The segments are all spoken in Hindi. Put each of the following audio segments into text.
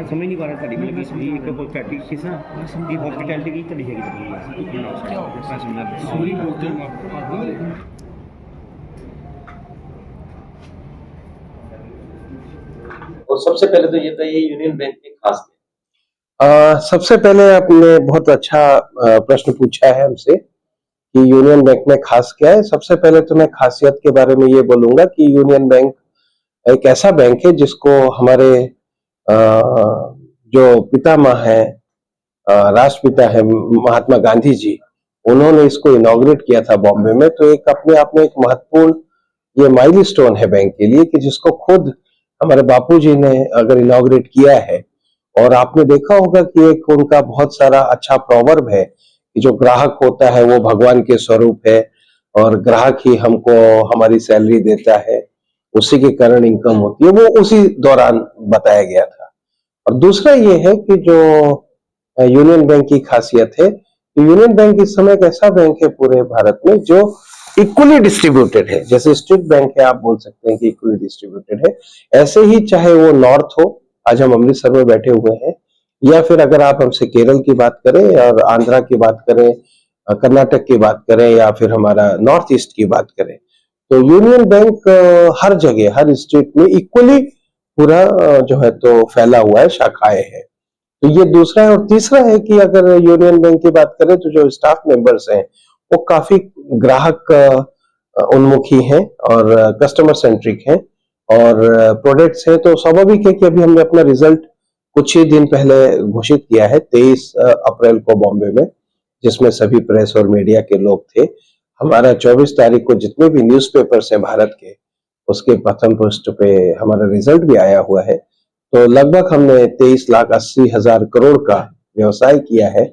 मैं समझ नहीं पा रहा था मतलब कि एक हॉस्पिटैलिटी किस ना की हॉस्पिटैलिटी की तरीके की क्या मैं समझा सॉरी बोलते हैं आपको। और सबसे पहले तो ये था ये यूनियन बैंक की खास सबसे पहले आपने बहुत अच्छा प्रश्न पूछा है हमसे कि यूनियन बैंक में खास क्या है। सबसे पहले तो मैं खासियत के बारे में ये बोलूंगा कि यूनियन बैंक एक ऐसा बैंक है जिसको हमारे अ, जो पितामह है, राष्ट्रपिता है महात्मा गांधी जी, उन्होंने इसको इनॉग्रेट किया था बॉम्बे में। तो एक अपने आप में एक महत्वपूर्ण ये माइलस्टोन है बैंक के लिए कि जिसको खुद हमारे बापूजी ने अगर इनॉग्रेट किया है। और आपने देखा होगा कि एक उनका बहुत सारा अच्छा प्रोवर्ब है कि जो ग्राहक होता है वो भगवान के स्वरूप है और ग्राहक ही हमको हमारी सैलरी देता है, उसी के कारण इनकम होती है। वो उसी दौरान बताया गया था। और दूसरा ये है कि जो यूनियन बैंक की खासियत है कि यूनियन बैंक इस समय एक ऐसा बैंक है पूरे भारत में जो इक्वली डिस्ट्रीब्यूटेड है। जैसे स्टेट बैंक है, आप बोल सकते हैं कि इक्वली डिस्ट्रीब्यूटेड है, ऐसे ही चाहे वो नॉर्थ हो, आज हम अमृतसर में बैठे हुए हैं, या फिर अगर आप हमसे केरल की बात करें और आंध्रा की बात करें, कर्नाटक की बात करें, या फिर हमारा नॉर्थ ईस्ट की बात करें, तो यूनियन बैंक हर जगह हर स्टेट में इक्वली पूरा जो है तो फैला हुआ है, शाखाएं हैं। तो ये दूसरा है। और तीसरा है कि अगर यूनियन बैंक की बात करें तो जो स्टाफ मेंबर्स हैं वो काफी ग्राहक उन्मुखी हैं और कस्टमर सेंट्रिक हैं और प्रोडक्ट्स हैं। तो स्वाभाविक है कि अभी हमने अपना रिजल्ट कुछ ही दिन पहले घोषित किया है 23 अप्रैल को बॉम्बे में, जिसमें सभी प्रेस और मीडिया के लोग थे। हमारा 24 तारीख को जितने भी न्यूज़पेपर्स हैं भारत के, उसके प्रथम पृष्ठ पे हमारा रिजल्ट भी आया हुआ है। तो लगभग हमने 23,80,000 करोड़ का व्यवसाय किया है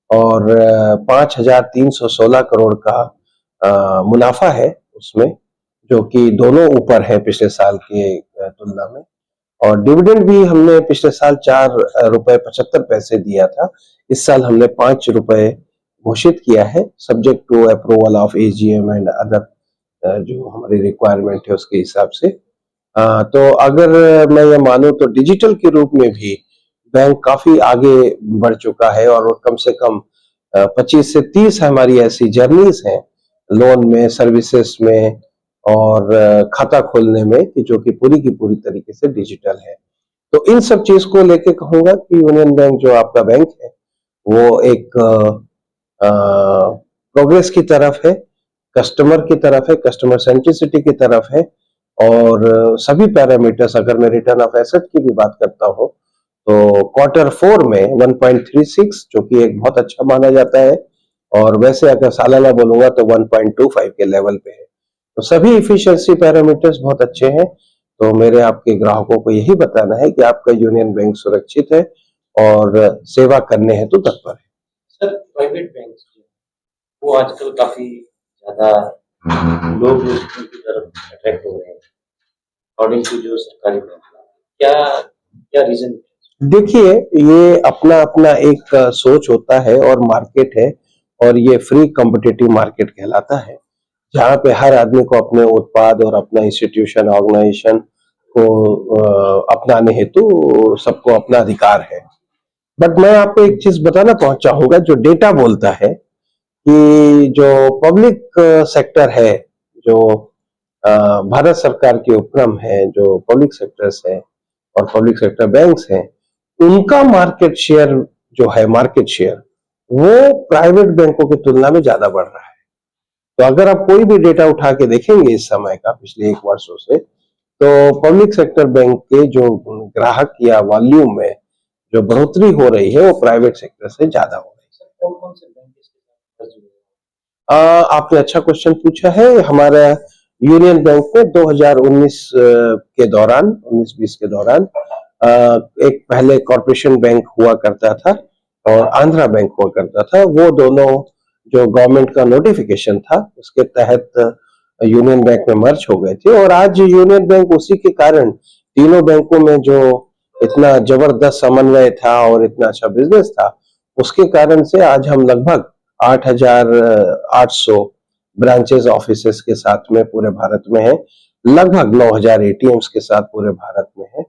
और 5,316 करोड़ का मुनाफा है उसमें, जो कि दोनों ऊपर है पिछले साल के तुलना में। और डिविडेंड भी हमने पिछले साल 4 रुपए 75 पैसे दिया था। इस साल हमने 5 रुपए घोषित किया है, subject to approval of AGM and other जो हमारी रिक्वायरमेंट है उसके हिसाब से। तो अगर मैं ये मानूं तो डिजिटल के रूप में भी बैंक काफी आगे बढ़ चुका है और कम से कम 25 से 30 हमारी ऐसी जर्नीज हैं लोन में, सर्विसेज में और खाता खोलने में कि जो कि पूरी की पूरी तरीके से डिजिटल है। तो इन सब चीज को लेके कहूंगा कि यूनियन बैंक जो आपका बैंक है वो एक प्रोग्रेस की तरफ है, कस्टमर की तरफ है, कस्टमर सेंट्रिसिटी की तरफ है। और सभी पैरामीटर्स, अगर मैं रिटर्न ऑफ एसेट की भी बात करता हूं तो Q4 में 1.36 जो कि एक बहुत अच्छा माना जाता है, और वैसे अगर सालाना बोलूंगा तो 1.25 के लेवल पे है। तो सभी इफिशिएंसी पैरामीटर्स बहुत अच्छे हैं। तो मेरे आपके ग्राहकों को यही बताना है कि आपका यूनियन बैंक सुरक्षित है और सेवा करने हेतु तत्पर है। सर प्राइवेट बैंक वो आजकल काफी ज्यादा लोग उनकी तरफ अट्रैक्ट हो रहे हैं अकॉर्डिंग टू जो सरकारी बैंक, क्या क्या रीजन? देखिए, ये अपना अपना एक सोच होता है और मार्केट है, और ये फ्री कॉम्पिटिटिव मार्केट कहलाता है, जहाँ पे हर आदमी को अपने उत्पाद और अपना इंस्टीट्यूशन ऑर्गेनाइजेशन को अपनाने हेतु सबको अपना अधिकार है। बट मैं आपको एक चीज बताना चाहूंगा, जो डेटा बोलता है कि जो पब्लिक सेक्टर है, जो भारत सरकार के उपक्रम है, जो पब्लिक सेक्टर्स है और पब्लिक सेक्टर बैंक्स हैं, उनका मार्केट शेयर जो है, मार्केट शेयर वो प्राइवेट बैंकों की तुलना में ज्यादा बढ़ रहा है। तो अगर आप कोई भी डेटा उठा के देखेंगे इस समय का पिछले 1 वर्षों से, तो पब्लिक सेक्टर बैंक के जो ग्राहक या वॉल्यूम में जो बढ़ोतरी हो रही है वो प्राइवेट सेक्टर से ज्यादा हो रही है। कौन कौन से बैंक इसके साथ जुड़े आपने अच्छा क्वेश्चन पूछा है। हमारा यूनियन बैंक में 2019 के दौरान, 19-20 के दौरान एक पहले कॉर्पोरेशन बैंक हुआ करता था और आंध्रा बैंक हुआ करता था। वो दोनों जो गवर्नमेंट का नोटिफिकेशन था उसके तहत यूनियन बैंक में मर्ज हो गए थे। और आज यूनियन बैंक उसी के कारण तीनों बैंकों में जो इतना जबरदस्त समन्वय था और इतना अच्छा बिजनेस था, उसके कारण से आज हम लगभग 8,800 ब्रांचेस ऑफिसेस के साथ में पूरे भारत में है, लगभग 9,000 एटीएम्स के साथ पूरे भारत में है।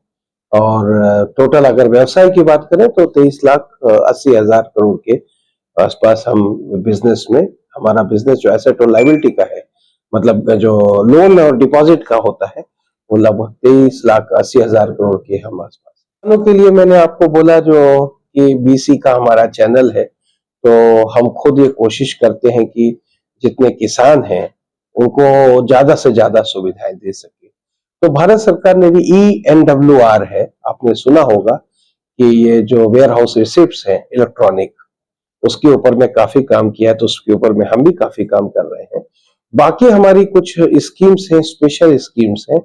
और टोटल अगर व्यवसाय की बात करें तो 23,80,000 करोड़ के आसपास हम बिजनेस में, हमारा बिजनेस जो एसेट और लायबिलिटी का है, मतलब जो लोन और डिपॉजिट का होता है, वो लगभग 23,80,000 करोड़ के हम आसपास। किसानों के लिए मैंने आपको बोला जो कि बीसी का हमारा चैनल है, तो हम खुद ये कोशिश करते हैं कि जितने किसान हैं उनको ज्यादा से ज्यादा सुविधाएं दे सके। तो भारत सरकार ने भी ENWR है, आपने सुना होगा कि ये जो वेयर हाउस रिसिप्ट्स है इलेक्ट्रॉनिक, उसके ऊपर में काफी काम किया है, तो उसके ऊपर में हम भी काफी काम कर रहे हैं। बाकी हमारी कुछ स्कीम्स हैं, स्पेशल स्कीम्स हैं,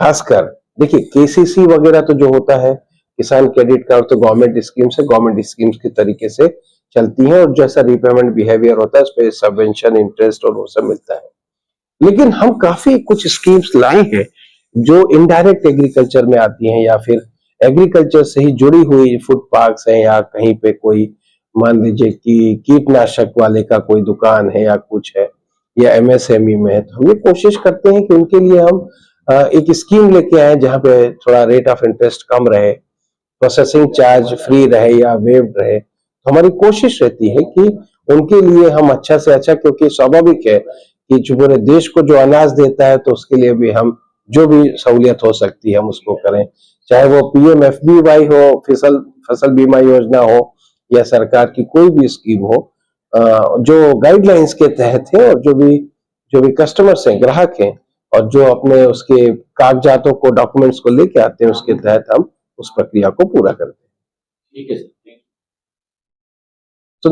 खासकर देखिए KCC वगैरह तो जो होता है किसान क्रेडिट कार्ड, तो गवर्नमेंट स्कीम्स है, गवर्नमेंट स्कीम्स के तरीके से चलती हैं, और जैसा रिपेमेंट बिहेवियर होता है उस पर सबवेंशन, इंटरेस्ट और वो सब मिलता है। लेकिन हम काफी कुछ स्कीम्स लाए हैं जो इनडायरेक्ट एग्रीकल्चर में आती हैं, या फिर एग्रीकल्चर से ही जुड़ी हुई फूड पार्क्स हैं, या कहीं पे कोई मान लीजिए कि कीटनाशक वाले का कोई दुकान है या कुछ है, या MSME में है, तो हम ये कोशिश करते हैं कि उनके लिए हम एक स्कीम लेके आए जहाँ पे थोड़ा रेट ऑफ इंटरेस्ट कम रहे, प्रोसेसिंग चार्ज फ्री रहे या वेव्ड रहे। तो हमारी कोशिश रहती है कि उनके लिए हम अच्छा से अच्छा, क्योंकि स्वाभाविक है कि जो पूरे देश को जो अनाज देता है, तो उसके लिए भी हम जो भी सहूलियत हो सकती है हम उसको करें, चाहे वो PMFBY हो, फसल बीमा योजना हो, या सरकार की कोई भी स्कीम हो, जो गाइडलाइंस के तहत है, और जो भी कस्टमर्स हैं, ग्राहक हैं, और जो अपने उसके कागजातों को, डॉक्यूमेंट्स को लेके आते हैं, उसके तहत हम उस प्रक्रिया को पूरा करते हैं। ठीक है सर।